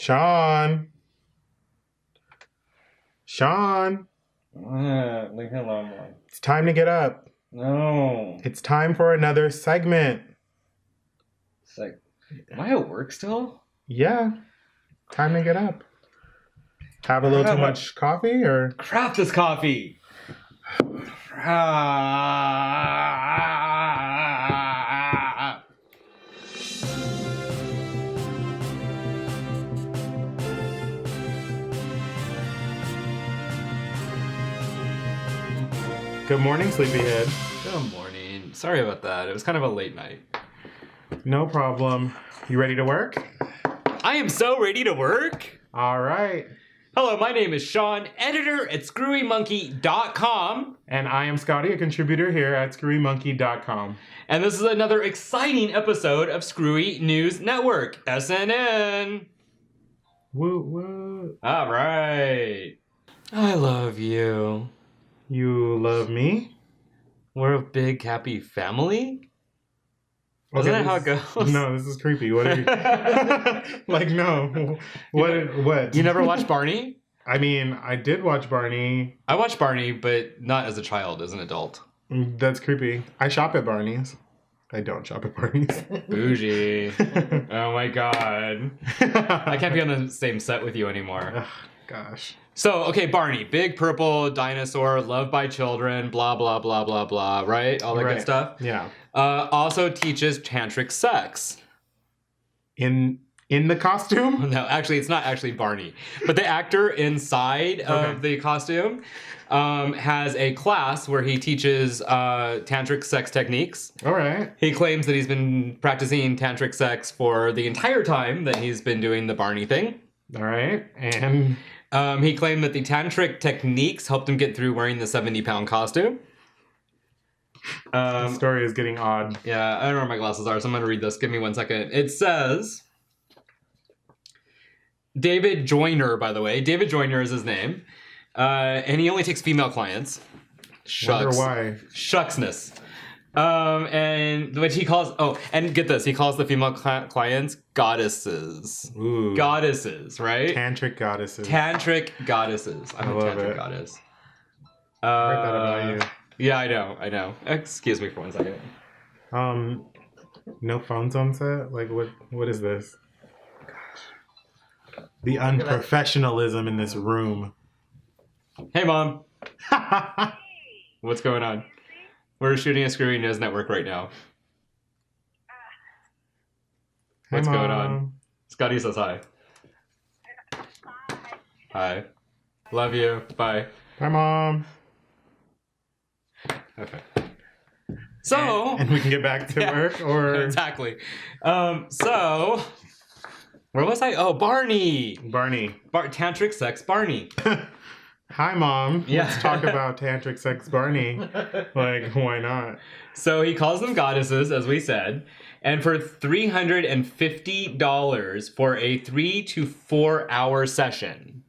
Sean. Sean. Leave me alone. It's time to get up. No. It's time for another segment. It's like, am I at work still? Yeah. Time to get up. Have a little too much coffee or? Craft this coffee. Good morning, sleepyhead. Good morning. Sorry about that. It was kind of a late night. No problem. You ready to work? I am so ready to work. All right. Hello, my name is Sean, editor at screwymonkey.com. And I am Scotty, a contributor here at screwymonkey.com. And this is another exciting episode of Screwy News Network, SNN. Woo woo. All right. I love you. You love me? We're a big, happy family? Okay, Isn't that how it goes? No, this is creepy. What are you... Like, no. What? You never watched Barney? I mean, I did watch Barney. I watched Barney, but not as a child, as an adult. That's creepy. I shop at Barney's. I don't shop at Barney's. Bougie. Oh my god. I can't be on the same set with you anymore. Ugh, gosh. So, okay, Barney, big purple dinosaur, loved by children, blah, blah, blah, blah, blah, right? All that good stuff. Yeah. Also teaches tantric sex. In the costume? No, actually, it's not actually Barney. But the actor inside of the costume has a class where he teaches tantric sex techniques. All right. He claims that he's been practicing tantric sex for the entire time that he's been doing the Barney thing. All right. And... he claimed that the tantric techniques helped him get through wearing the 70-pound costume. The story is getting odd. Yeah, I don't know where my glasses are, so I'm going to read this. Give me 1 second. It says... David Joyner, by the way. David Joyner is his name. And he only takes female clients. Wonder why. Shucksness. And what he calls... Oh, and get this. He calls the female clients goddesses. Ooh. Goddesses, right? Tantric goddesses. Tantric goddesses. I'm a love tantric it. goddess. I heard that about you. Yeah, I know. Excuse me for 1 second. No phones on set? Like, what is this? Gosh. The unprofessionalism in this room. Hey, Mom. What's going on? We're shooting a Screwy News Network right now. What's going on? Scotty says hi. Hi. Love you. Bye. Hi, Mom. Okay. So... And we can get back to work, or... Exactly. So... Where was I? Oh, Barney. Barney. Tantric sex Barney. Hi, Mom. Yeah. Let's talk about tantric sex Barney. Like, why not? So he calls them goddesses, as we said. And for $350 for a 3 to 4 hour session.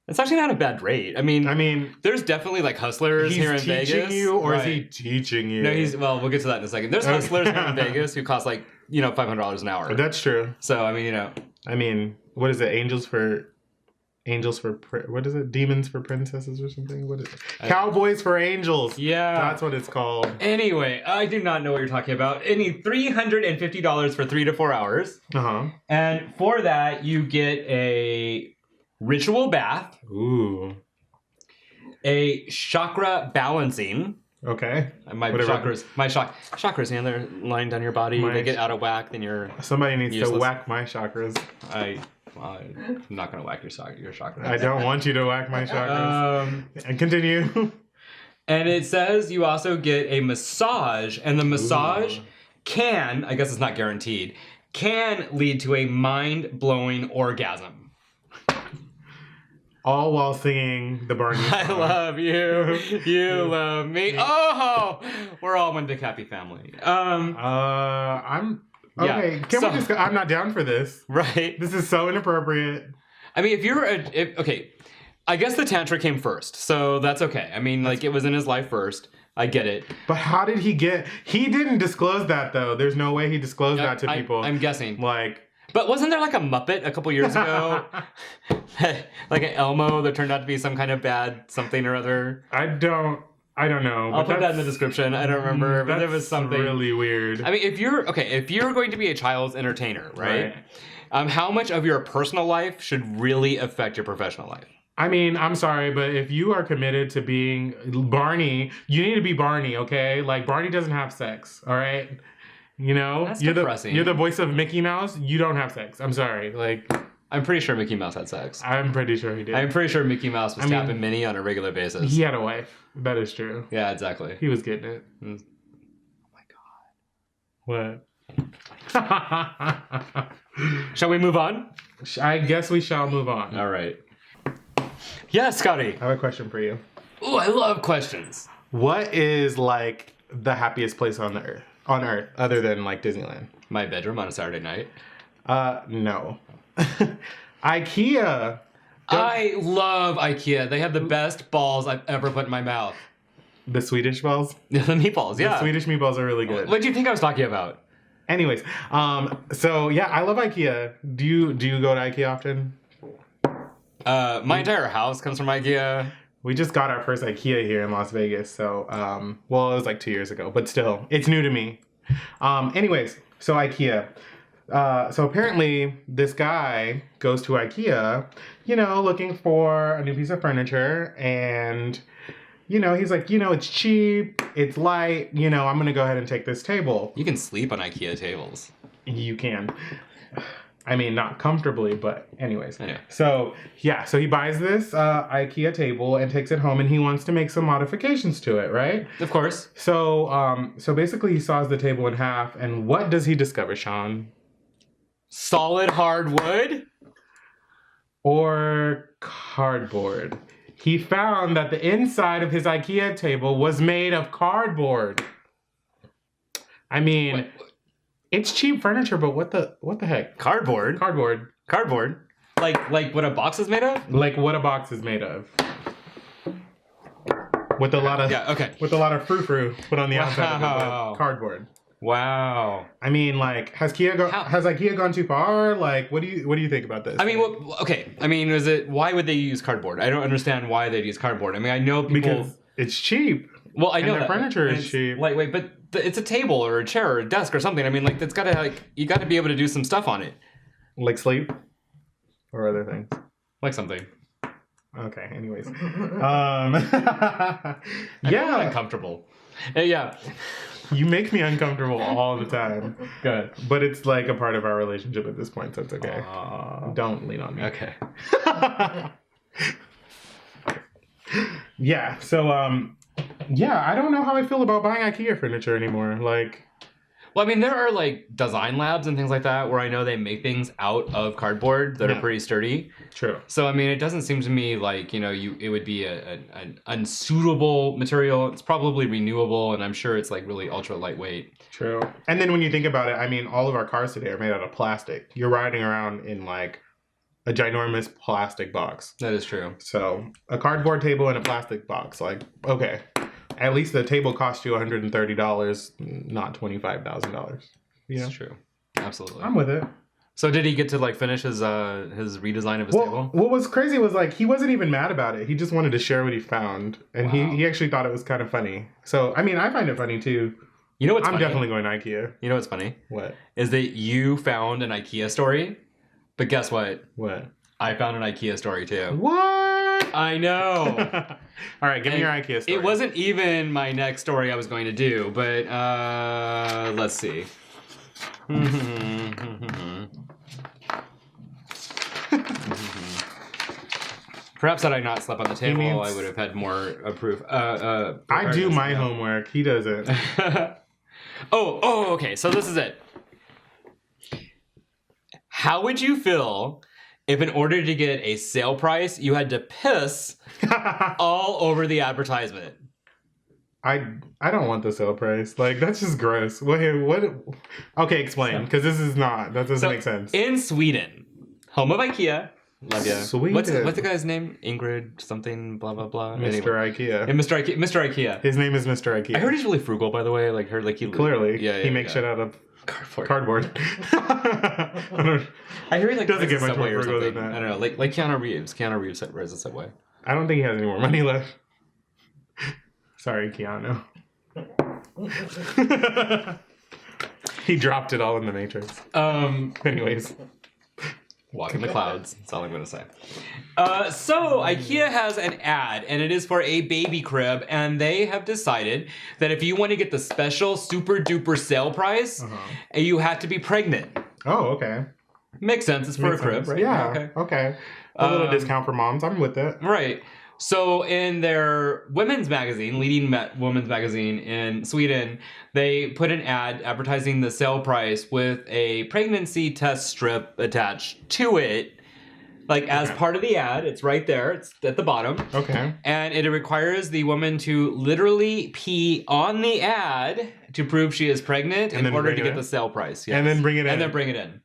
It's actually not a bad rate. I mean, there's definitely like hustlers here in Vegas. He's teaching you, or is he teaching you? No, well, we'll get to that in a second. There's hustlers here in Vegas who cost like, $500 an hour. That's true. So, what is it? What is it? Demons for princesses or something? What is it? Cowboys for angels. Yeah. That's what it's called. Anyway, I do not know what you're talking about. $350 for 3 to 4 hours. Uh-huh. And for that, you get a ritual bath. Ooh. A chakra balancing. Okay. My chakras, they're lying down your body. They get out of whack, then you're Somebody needs useless. to whack my chakras. I'm not going to whack your chakras. I don't want you to whack my chakras. And continue. And it says you also get a massage, and the massage can, I guess it's not guaranteed, can lead to a mind-blowing orgasm. All while singing the Barney song. I love you. You love me. Oh, we're all one big happy family. I'm okay. Yeah, I'm not down for this. Right. This is so inappropriate. I mean, okay, I guess the tantra came first, so that's okay. I mean, like, it was in his life first. I get it. But how did he didn't disclose that, though. There's no way he disclosed that to people. I'm guessing. Like, But wasn't there like a Muppet a couple years ago? Like an Elmo that turned out to be some kind of bad something or other? I don't know. I'll put that in the description. I don't remember, but there was something really weird. I mean, if you're going to be a child's entertainer, right? How much of your personal life should really affect your professional life? I mean, I'm sorry, but if you are committed to being Barney, you need to be Barney, okay? Like, Barney doesn't have sex, all right? You know? That's depressing. You're the voice of Mickey Mouse, you don't have sex. I'm sorry. Like, I'm pretty sure Mickey Mouse had sex. I'm pretty sure he did. I'm pretty sure Mickey Mouse was tapping Minnie on a regular basis. He had a wife. That is true. Yeah, exactly. He was getting it. Oh my God. What? Shall we move on? I guess we shall move on. All right. Yeah, Scotty. I have a question for you. Ooh, I love questions. What is like the happiest place on earth other than like Disneyland? My bedroom on a Saturday night. No. IKEA. I love IKEA. They have the best balls I've ever put in my mouth. The Swedish balls? The meatballs, yeah. The Swedish meatballs are really good. What do you think I was talking about? Anyways, so yeah, I love IKEA. Do you go to IKEA often? My entire house comes from IKEA. We just got our first IKEA here in Las Vegas, so well, it was like 2 years ago, but still, it's new to me. Anyways, so IKEA. So apparently this guy goes to IKEA, you know, looking for a new piece of furniture, and you know, he's like, you know, it's cheap, it's light, you know, I'm gonna go ahead and take this table. You can sleep on IKEA tables. You can. I mean, not comfortably, but anyways. Anyway. So, yeah, so he buys this IKEA table and takes it home, and he wants to make some modifications to it, right? Of course. So, so basically he saws the table in half, and what does he discover, Sean? Solid hardwood? Or cardboard. He found that the inside of his IKEA table was made of cardboard. I mean... What? It's cheap furniture, but what the heck? Cardboard? Cardboard. Like what a box is made of? Like what a box is made of. With a lot of with a lot of frou-frou put on the outside of it, but cardboard. Wow. I mean, like, has IKEA gone too far? Like, what do you think about this? I mean, well, okay. I mean, why would they use cardboard? I don't understand why they'd use cardboard. I mean, I know people... Because it's cheap. Well, I know their furniture is cheap. Lightweight, but it's a table or a chair or a desk or something. I mean, like, it's gotta, like, you gotta be able to do some stuff on it. Like sleep? Or other things? Like something. Okay, anyways. I'm uncomfortable. Yeah. You make me uncomfortable all the time. Good. But it's like a part of our relationship at this point, so it's okay. Don't lean on me. Okay. Yeah, so, yeah, I don't know how I feel about buying IKEA furniture anymore. Like... Well, I mean, there are, like, design labs and things like that where I know they make things out of cardboard that are pretty sturdy. True. So, I mean, it doesn't seem to me like, you know, it would be an unsuitable material. It's probably renewable, and I'm sure it's, like, really ultra lightweight. True. And then when you think about it, I mean, all of our cars today are made out of plastic. You're riding around in, like, a ginormous plastic box. That is true. So, a cardboard table and a plastic box, like, okay. At least the table cost you $130, not $25,000. You know? That's true. Absolutely. I'm with it. So did he get to like finish his redesign of his table? What was crazy was like he wasn't even mad about it. He just wanted to share what he found, and he actually thought it was kind of funny. So I mean, I find it funny too. You know what's funny? I'm definitely going to IKEA. You know what's funny? What? Is that you found an IKEA story, but guess what? What? I found an IKEA story too. What? I know. All right, give me your IKEA story. It wasn't even my next story I was going to do, but let's see. Perhaps had I not slept on the table, I would have had more proof. I do my homework. He doesn't. Okay. So this is it. How would you feel if in order to get a sale price, you had to piss all over the advertisement? I don't want the sale price. Like, that's just gross. What? Okay, explain. Because that doesn't make sense. In Sweden, home of IKEA. Love ya. Sweden. What's the guy's name? Ingrid something, blah, blah, blah. Mr. Anyway. IKEA. And Mr. IKEA. His name is Mr. IKEA. I heard he's really frugal, by the way. Like, he clearly. Yeah, he makes shit out of Cardboard. I hear he like Doesn't get much Subway more or Virgo something. than that. I don't know, like Keanu Reeves. Keanu Reeves rides a Subway. I don't think he has any more money left. Sorry, Keanu. He dropped it all in the Matrix. Anyways. Walk in the clouds. That's all I'm going to say. So IKEA has an ad, and it is for a baby crib, and they have decided that if you want to get the special super duper sale price, you have to be pregnant. Oh, okay. Makes sense. It's for a crib, right? Yeah. Okay. A little discount for moms. I'm with it. Right. So in their women's magazine, leading women's magazine in Sweden, they put an ad advertising the sale price with a pregnancy test strip attached to it. Like as part of the ad, it's right there. It's at the bottom. Okay. And it requires the woman to literally pee on the ad to prove she is pregnant in order to get the sale price. Yes. And then bring it in. And then bring it in.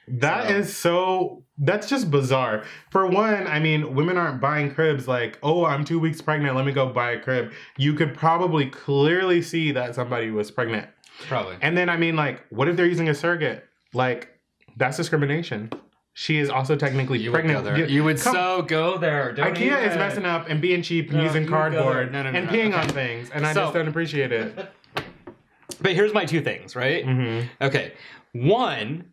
That's just bizarre. For one, I mean, women aren't buying cribs like, oh, I'm 2 weeks pregnant, let me go buy a crib. You could probably clearly see that somebody was pregnant. Probably. And then, I mean, like, what if they're using a surrogate? Like, that's discrimination. She is also technically pregnant. You would go there. Don't IKEA is messing up and being cheap and using cardboard and peeing on things. And I just don't appreciate it. But here's my two things, right? Mm-hmm. Okay. One,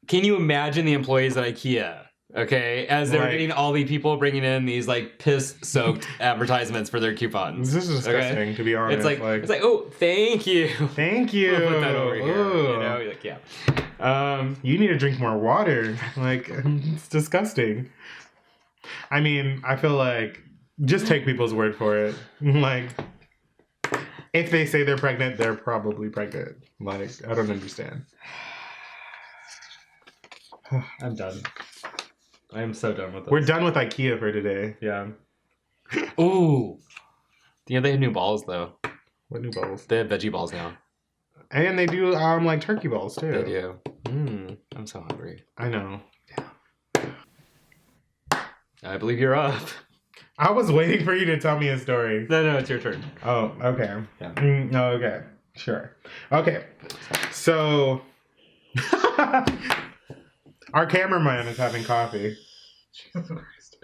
can you imagine the employees at IKEA, okay, as they're getting all the people bringing in these, like, piss-soaked advertisements for their coupons? This is disgusting, to be honest. It's like, oh, thank you. Thank you. We'll put that over here. You know, you're like, yeah. You need to drink more water. Like, it's disgusting. I mean, I feel like, just take people's word for it. Like, if they say they're pregnant, they're probably pregnant. Like, I don't understand. I'm done. I am so done with this. We're done with IKEA for today. Yeah. Ooh. Yeah, they have new balls, though. What new balls? They have veggie balls now. And they do, like, turkey balls, too. They do. I'm so hungry. I know. Yeah. I believe you're up. I was waiting for you to tell me a story. No, it's your turn. Oh, okay. Yeah. Okay. Sure. Okay. So... Our cameraman is having coffee.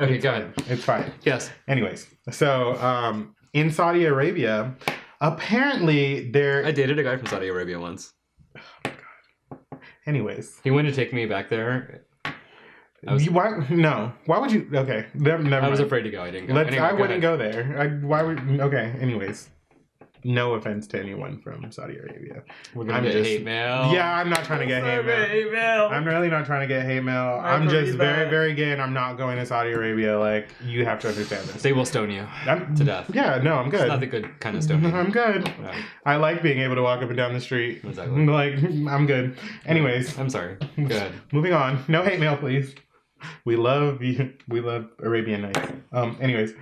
Okay, go ahead. It's fine. Yes. Anyways, so in Saudi Arabia, apparently I dated a guy from Saudi Arabia once. Oh my god. Anyways. He wanted to take me back there. Why? No. Why would you? Okay. Never I was mind. afraid to go. I didn't go. I wouldn't go there. Why would? Okay. Anyways. No offense to anyone from Saudi Arabia. We're gonna get hate mail. Yeah, I'm not trying to get hate mail. I'm really not trying to get hate mail. I'm just very, very gay, and I'm not going to Saudi Arabia. Like, you have to understand this. They will stone you to death. Yeah, no, I'm good. It's not the good kind of stoning. I'm good. No. I like being able to walk up and down the street. Exactly. Like, I'm good. Anyways. I'm sorry. Go ahead. Moving on. No hate mail, please. We love you. We love Arabian Nights. Anyways.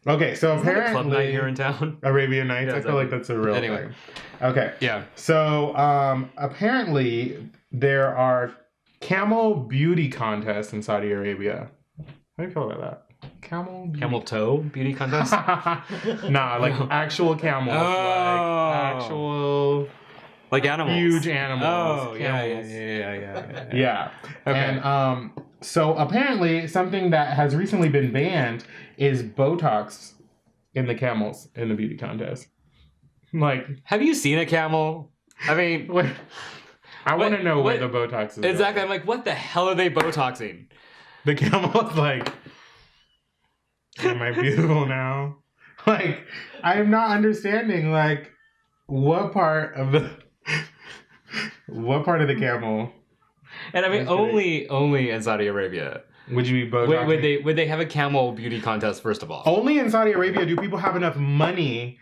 Okay, so Isn't apparently that a club night here in town. Arabian Nights. Yeah, I feel like that's a real thing. Okay. Yeah. So apparently there are camel beauty contests in Saudi Arabia. How do you feel about that? Camel toe beauty contest? Nah, like actual camels. Like actual... Like animals. Huge animals. Oh, camels. Yeah. Okay. And so apparently something that has recently been banned is Botox in the camels in the beauty contest. Like, have you seen a camel? I mean, I want to know where the Botox is. Exactly. Going. I'm like, what the hell are they Botoxing? The camel is like, am I beautiful now? Like, I am not understanding, like, what part of the camel? And I mean, only in Saudi Arabia. Would you be Botoxing? Would they have a camel beauty contest, first of all? Only in Saudi Arabia do people have enough money.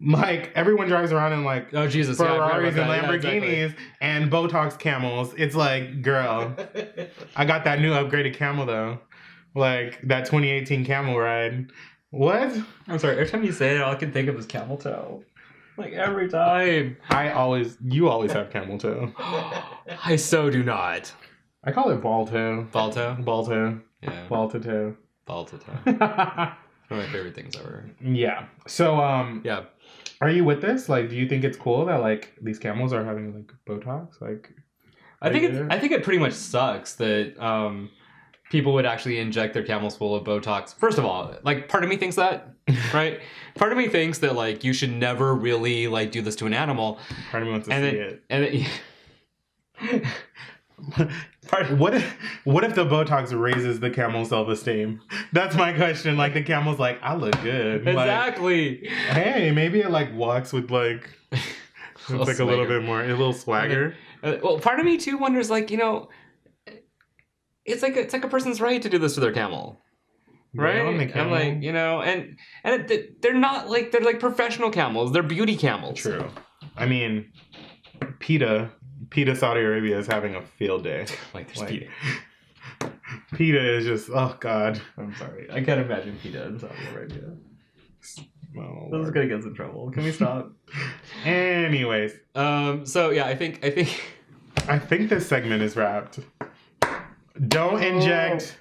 Like, everyone drives around in, like, oh, Jesus, Ferraris and Lamborghinis and Botox camels. It's like, girl, I got that new upgraded camel, though. Like, that 2018 camel ride. What? I'm sorry, every time you say it, all I can think of is camel toe. Like, every time. You always have camel toe. I so do not. I call it ball toe. Ball toe? Ball toe. Yeah. Ball to toe. Ball to toe. One of my favorite things ever. Yeah. So, yeah. Are you with this? Like, do you think it's cool that like these camels are having like Botox? Like, I think it pretty much sucks that people would actually inject their camels full of Botox. First of all, like part of me thinks that, right? Part of me thinks that like you should never really like do this to an animal. Part of me wants to see it. And it, What if the Botox raises the camel's self-esteem? That's my question. Like the camel's like, I look good. exactly. Like, hey, maybe it like walks with like it's like a little bit more, a little swagger. Well, part of me too wonders, like, you know, it's like a person's right to do this to their camel, right? I'm like, you know, and they're not like they're like professional camels. They're beauty camels. True. I mean, PETA, Saudi Arabia is having a field day. Like there's PETA. PETA is just, oh God. I'm sorry. I can't imagine PETA in Saudi Arabia. Oh, this is gonna get us in trouble. Can we stop? Anyways. So yeah, I think this segment is wrapped. Don't inject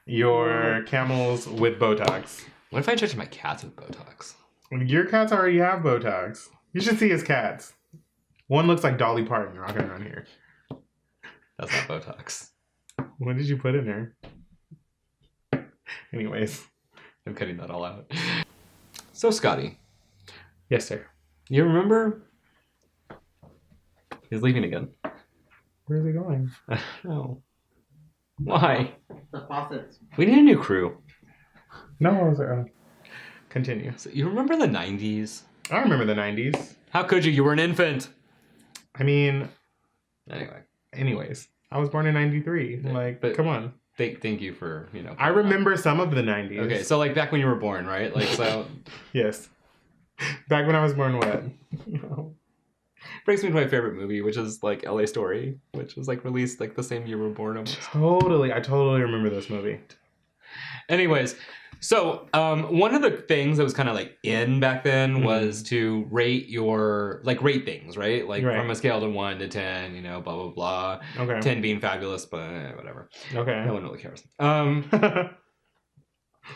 your camels with Botox. What if I injected my cats with Botox? Your cats already have Botox. You should see his cats. One looks like Dolly Parton rocking around here. That's not Botox. What did you put in there? Anyways. I'm cutting that all out. So, Scotty. Yes, sir. You remember? He's leaving again. Where is he going? No. Why? The faucets. We need a new crew. No, I was continue. So you remember the 90s? I remember the 90s. How could you? You were an infant. I mean... Anyways. I was born in 93. Like, but come on. Thank you for, you know... I remember some of the 90s. Okay, so like back when you were born, right? Like, so... Yes. Back when I was born what? Brings me to my favorite movie, which is like LA Story, which was like released like the same year we were born almost. I totally remember this movie. Anyways, so one of the things that was kind of like in back then was to rate things, right? Like from a scale of 1 to 10, you know, blah blah blah. Okay. 10 being fabulous, but whatever. Okay. No one really cares.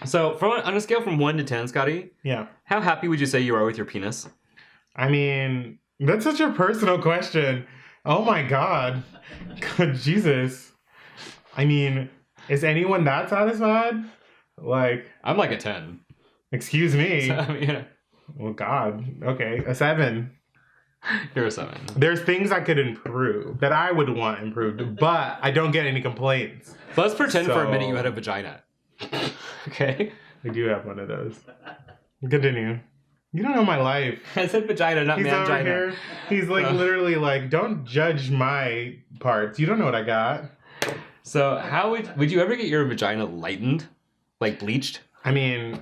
So on a scale from 1 to 10, Scotty. Yeah. How happy would you say you are with your penis? I mean, that's such a personal question. Oh my God. God, Jesus. I mean, is anyone that satisfied? Like, I'm like a 10. Excuse me. So, yeah. Well, God. Okay, a 7. You're a 7. There's things I could improve that I would want improved, but I don't get any complaints. Let's pretend for a minute you had a vagina. Okay? I do have one of those. Continue. You don't know my life. I said vagina, not He's over mangina. here. He's like literally like, don't judge my parts. You don't know what I got. So how would you ever get your vagina lightened? Like bleached? I mean,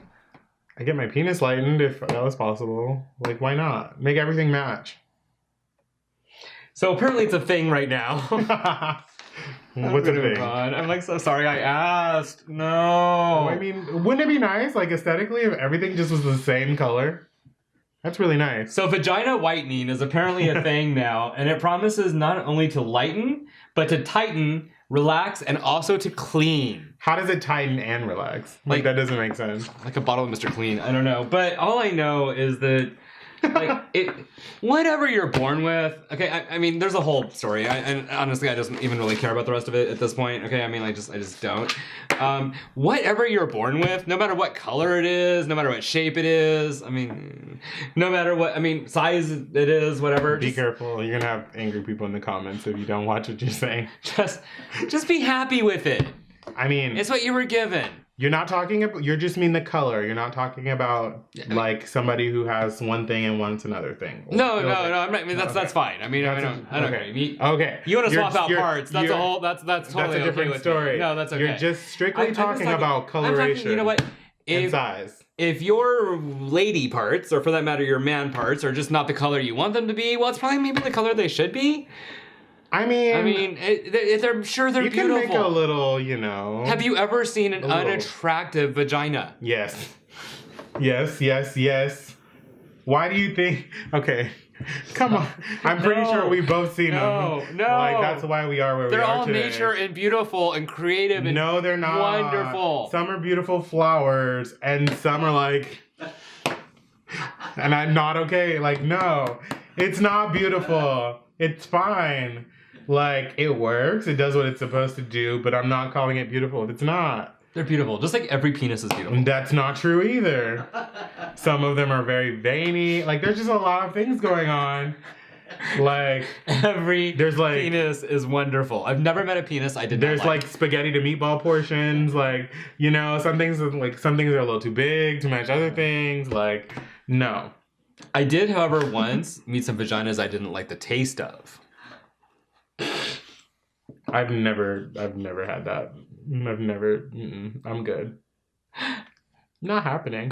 I get my penis lightened if that was possible. Like, why not? Make everything match. So apparently it's a thing right now. What's a thing? I'm like so sorry I asked. No. I mean, wouldn't it be nice, like aesthetically, if everything just was the same color? That's really nice. So vagina whitening is apparently a thing now, and it promises not only to lighten, but to tighten, relax, and also to clean. How does it tighten and relax? Like that doesn't make sense. Like a bottle of Mr. Clean. I don't know. But all I know is that like whatever you're born with. Okay, I mean, there's a whole story. And honestly, I don't even really care about the rest of it at this point. Okay, I mean, I just don't. Whatever you're born with, no matter what color it is, no matter what shape it is. I mean, no matter what. I mean, size it is, whatever. Be careful. You're gonna have angry people in the comments if you don't watch what you're saying. Just be happy with it. I mean, it's what you were given. You're not talking about, you're just mean the color. You're not talking about like somebody who has one thing and wants another thing. No. I mean, that's fine. I mean, I don't care. Okay. You want to swap out parts. That's a whole, that's totally a different okay story. Me. No, that's okay. You're just strictly talking about coloration. You know what? And size. If your lady parts, or for that matter, your man parts, are just not the color you want them to be, well, it's probably maybe the color they should be. I mean, they're sure they're beautiful. You can make a little, you know. Have you ever seen an unattractive vagina? Yes. Yes. Why do you think? Okay, come on. I'm pretty sure we've both seen them. No. Like that's why we are where we are today. They're all nature and beautiful and creative and no, they're not. Wonderful. Some are beautiful flowers, and some are like. And I'm not okay. Like, no, it's not beautiful. It's fine. Like, it works. It does what it's supposed to do, but I'm not calling it beautiful. It's not. They're beautiful. Just like every penis is beautiful. That's not true either. Some of them are very veiny. Like, there's just a lot of things going on. Like, there's like penis is wonderful. I've never met a penis I did not There's like spaghetti to meatball portions. Like, you know, some things are a little too big to match other things. Like, no. I did, however, once meet some vaginas I didn't like the taste of. I've never had that. I'm good. Not happening.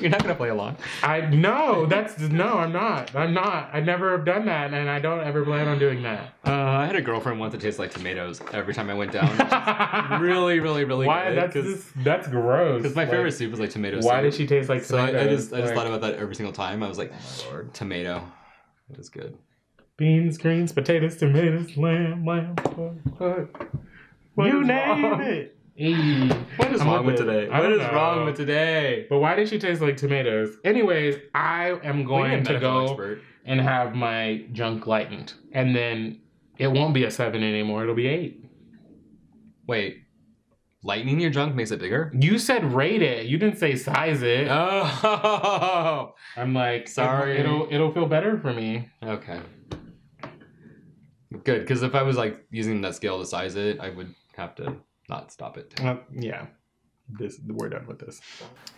You're not gonna play along. I'm not. I never have done that, and I don't ever plan on doing that. I had a girlfriend once that tastes like tomatoes every time I went down. Really, really, really Why? good. That's gross. Because my favorite soup is like tomato soup. Why did she taste like tomatoes? So I just thought about that every single time. I was like, oh my Lord, tomato. It is good. Beans, greens, potatoes, tomatoes, lamb, pork. You name it. What is wrong with today? What is wrong with today? But why did she taste like tomatoes? Anyways, I am going to go and have my junk lightened. And then it won't be a 7 anymore. It'll be 8. Wait. Lightening your junk makes it bigger? You said rate it. You didn't say size it. Oh. I'm like, sorry. It'll feel better for me. Okay. Good, because if I was like using that scale to size it, I would have to not stop it. Yeah. We're done with this.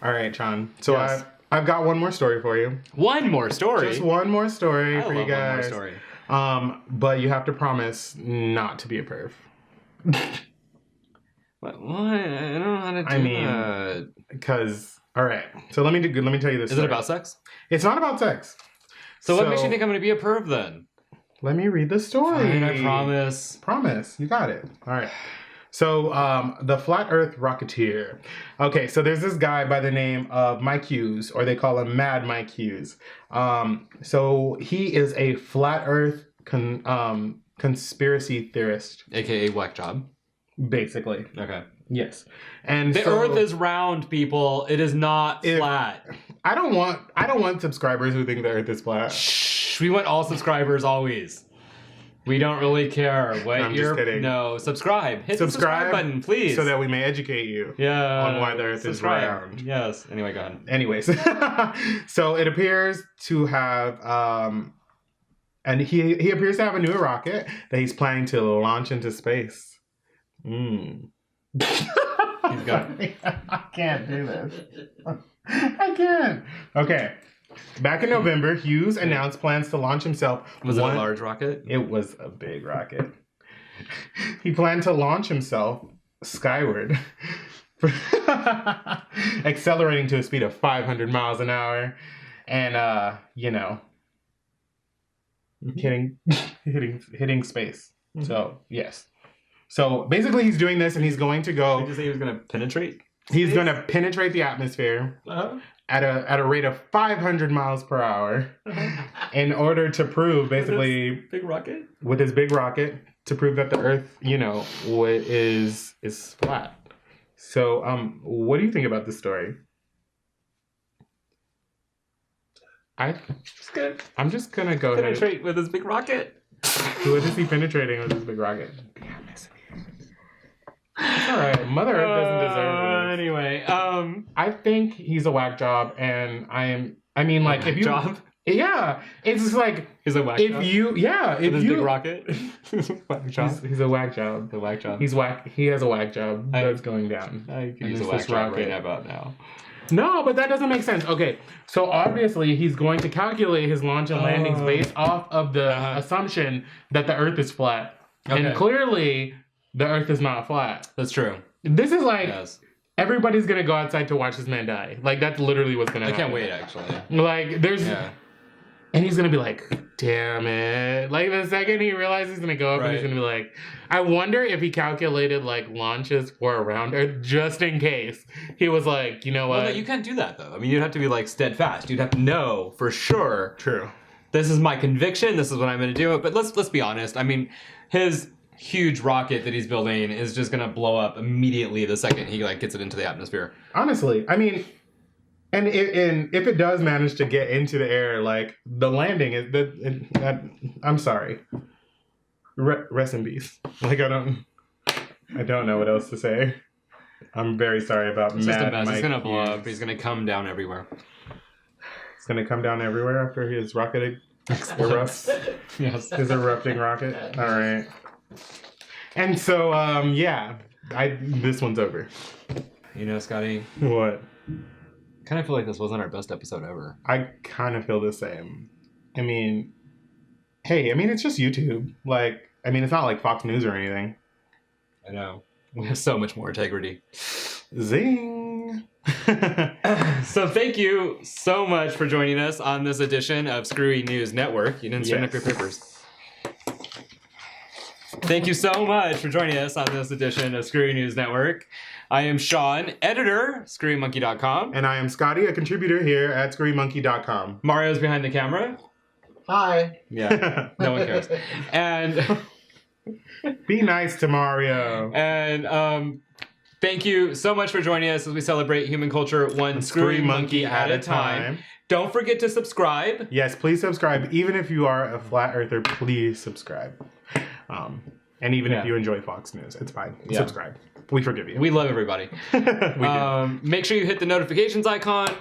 All right, John. So yes. I've got one more story for you. One more story? Just one more story for you guys. One more story. But you have to promise not to be a perv. What? I don't know how to do that. Because, all right. So let me tell you this. Is it about sex? It's not about sex. So what makes you think I'm going to be a perv then? Let me read the story. Fine, I promise. Promise. You got it. All right. So, the Flat Earth Rocketeer. Okay, so there's this guy by the name of Mike Hughes, or they call him Mad Mike Hughes. So he is a flat Earth conspiracy theorist, AKA whack job. Basically. Okay. Yes. And the Earth is round, people. It is not flat. I don't want subscribers who think the Earth is flat. Shh. We want all subscribers always. We don't really care what I'm just kidding. No, subscribe. Hit the subscribe button, please. So that we may educate you on why the Earth is round. Yes. Anyway, go ahead. Anyways. So it appears to have and he appears to have a new rocket that he's planning to launch into space. He's got I can't do this. I can't. Okay. Back in November, Hughes announced plans to launch himself. Was it a large rocket? It was a big rocket. He planned to launch himself skyward, accelerating to a speed of 500 miles an hour, and hitting space. Mm-hmm. So yes. So basically, he's doing this, and he's going to go. Did you say he was going to penetrate? He's going to penetrate the atmosphere. At a rate of 500 miles per hour in order to prove, basically, with his big rocket, to prove that the Earth, is flat. So, what do you think about this story? I'm just gonna go penetrate with his big rocket. What is he penetrating with his big rocket? It's all right. Mother Earth doesn't deserve it. Anyway, I think he's a whack job, and if you job. Yeah, it's just like he's a whack job. If his big rocket. Whack job. He's a whack job. The whack job. He's whack. He has a whack job that's going down. I can use a whack job right about now. No, but that doesn't make sense. Okay, so obviously he's going to calculate his launch and landings based off of the assumption that the Earth is flat, and clearly the Earth is not flat. That's true. This is like everybody's gonna go outside to watch this man die. Like that's literally what's gonna happen. I can't wait, actually. Like there's, and he's gonna be like, damn it! Like the second he realizes he's gonna go up, and he's gonna be like, I wonder if he calculated like launches for around Earth just in case. He was like, you know what? Well, no, you can't do that though. I mean, you'd have to be like steadfast. You'd have to know for sure. True. This is my conviction. This is what I'm gonna do. But let's be honest. I mean, his huge rocket that he's building is just gonna blow up immediately the second he like gets it into the atmosphere. Honestly, I mean, And if it does manage to get into the air, like the landing is I'm sorry. Rest in peace. Like I don't know what else to say. I'm very sorry about It's just a mess. Mike He's gonna blow Hughes. up. He's gonna come down everywhere. It's gonna come down everywhere after his rocket erupts. Yes. His erupting rocket. All right. And so yeah, this one's over. You know, Scotty, What? I kind of feel like this wasn't our best episode ever. I kind of feel the same. I mean, hey, it's just YouTube. Like, it's not like Fox News or anything. I know. We have so much more integrity. Zing! So thank you so much for joining us on this edition of Screwy News Network. You didn't straighten up your papers. Thank you so much for joining us on this edition of Screwy News Network. I am Sean, editor, ScrewyMonkey.com. And I am Scotty, a contributor here at ScrewyMonkey.com. Mario's behind the camera. Hi. Yeah, no one cares. And be nice to Mario. And thank you so much for joining us as we celebrate human culture one screwy monkey at a time. Don't forget to subscribe. Yes, please subscribe. Even if you are a flat earther, please subscribe. And even if you enjoy Fox News, it's fine. Yeah. Subscribe. We forgive you. We love everybody. We do. Make sure you hit the notifications icon.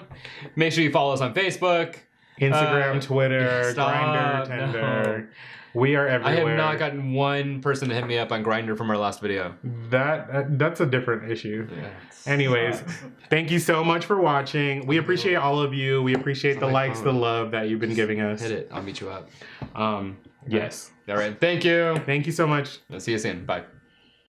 Make sure you follow us on Facebook. Instagram, Twitter, stop, Grindr, Tinder. We are everywhere. I have not gotten one person to hit me up on Grindr from our last video. That's a different issue. Yeah. Anyways, thank you so much for watching. We appreciate all of you. We appreciate the likes, the love that you've been giving us. Hit it. I'll meet you up. Yes. All right. Thank you. Thank you so much. I'll see you soon. Bye.